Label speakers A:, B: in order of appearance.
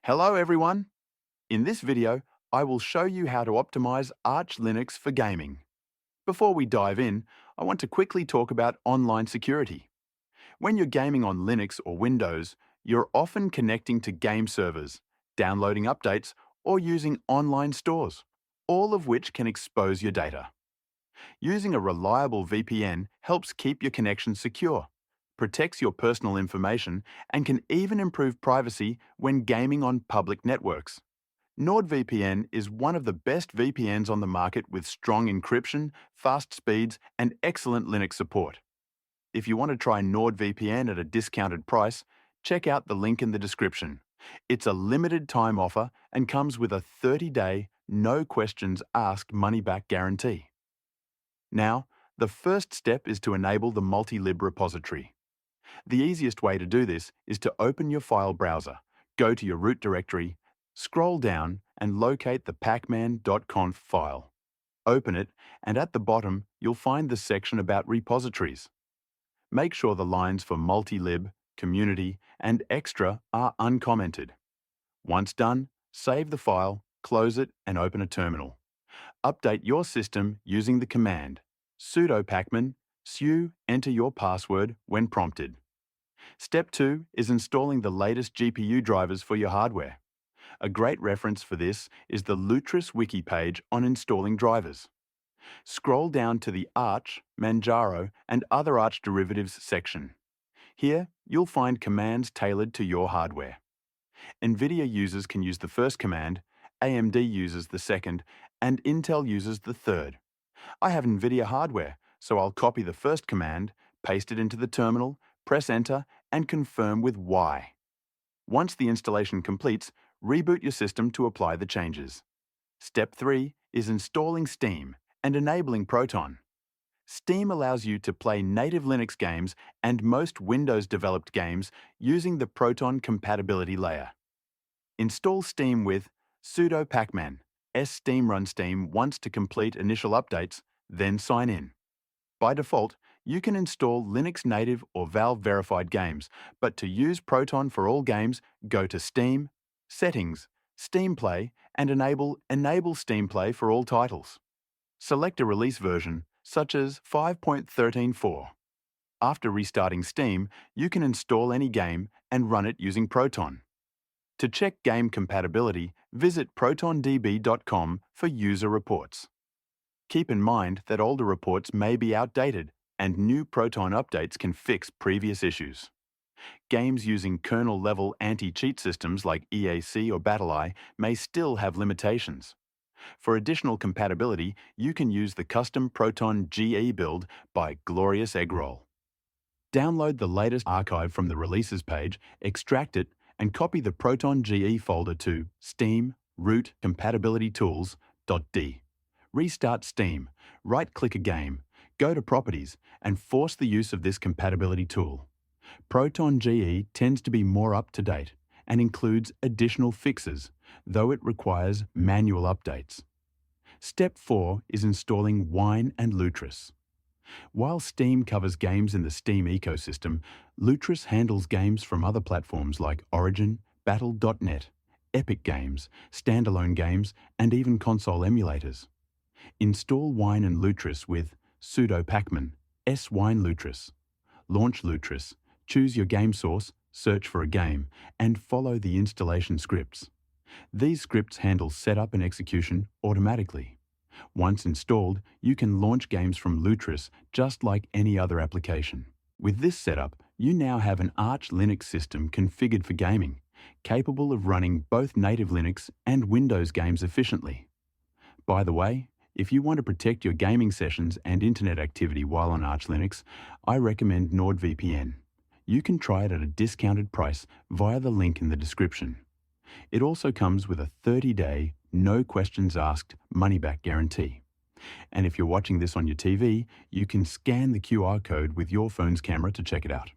A: Hello everyone! In this video, I will show you how to optimize Arch Linux for gaming. Before we dive in, I want to quickly talk about online security. When you're gaming on Linux or Windows, you're often connecting to game servers, downloading updates, or using online stores, all of which can expose your data. Using a reliable VPN helps keep your connection secure, protects your personal information, and can even improve privacy when gaming on public networks. NordVPN is one of the best VPNs on the market with strong encryption, fast speeds, and excellent Linux support. If you want to try NordVPN at a discounted price, check out the link in the description. It's a limited time offer and comes with a 30-day, no questions asked money-back guarantee. Now, the first step is to enable the multi-lib repository. The easiest way to do this is to open your file browser, go to your root directory, scroll down and locate the pacman.conf file. Open it, and at the bottom you'll find the section about repositories. Make sure the lines for multi-lib, community, and extra are uncommented. Once done, save the file, close it, and open a terminal. Update your system using the command sudo pacman su enter your password when prompted. Step 2 is installing the latest GPU drivers for your hardware. A great reference for this is the Lutris wiki page on installing drivers. Scroll down to the Arch, Manjaro, and other Arch derivatives section. Here, you'll find commands tailored to your hardware. NVIDIA users can use the first command, AMD uses the second, and Intel uses the third. I have NVIDIA hardware, so I'll copy the first command, paste it into the terminal, press Enter, and confirm with Y. Once the installation completes, reboot your system to apply the changes. Step 3 is installing Steam and enabling Proton. Steam allows you to play native Linux games and most Windows-developed games using the Proton compatibility layer. Install Steam with sudo pacman steam run Steam once to complete initial updates, then sign in. By default, you can install Linux native or Valve-verified games, but to use Proton for all games, go to Steam, Settings, Steam Play, and enable Steam Play for all titles. Select a release version, such as 5.13.4. After restarting Steam, you can install any game and run it using Proton. To check game compatibility, visit protondb.com for user reports. Keep in mind that older reports may be outdated, and new Proton updates can fix previous issues. Games using kernel-level anti-cheat systems like EAC or BattlEye may still have limitations. For additional compatibility, you can use the custom Proton GE build by Glorious Eggroll. Download the latest archive from the Releases page, extract it, and copy the Proton GE folder to steam root compatibility tools.d. Restart Steam, right-click a game, go to Properties, and force the use of this compatibility tool. Proton GE tends to be more up-to-date and includes additional fixes, though it requires manual updates. Step 4 is installing Wine and Lutris. While Steam covers games in the Steam ecosystem, Lutris handles games from other platforms like Origin, Battle.net, Epic Games, standalone games, and even console emulators. Install Wine and Lutris with sudo pacman swinelutris. Launch Lutris, choose your game source, search for a game, and follow the installation scripts. These scripts handle setup and execution automatically. Once installed, you can launch games from Lutris just like any other application. With this setup, you now have an Arch Linux system configured for gaming, capable of running both native Linux and Windows games efficiently. By the way, if you want to protect your gaming sessions and internet activity while on Arch Linux, I recommend NordVPN. You can try it at a discounted price via the link in the description. It also comes with a 30-day, no questions asked money-back guarantee. And if you're watching this on your TV, you can scan the QR code with your phone's camera to check it out.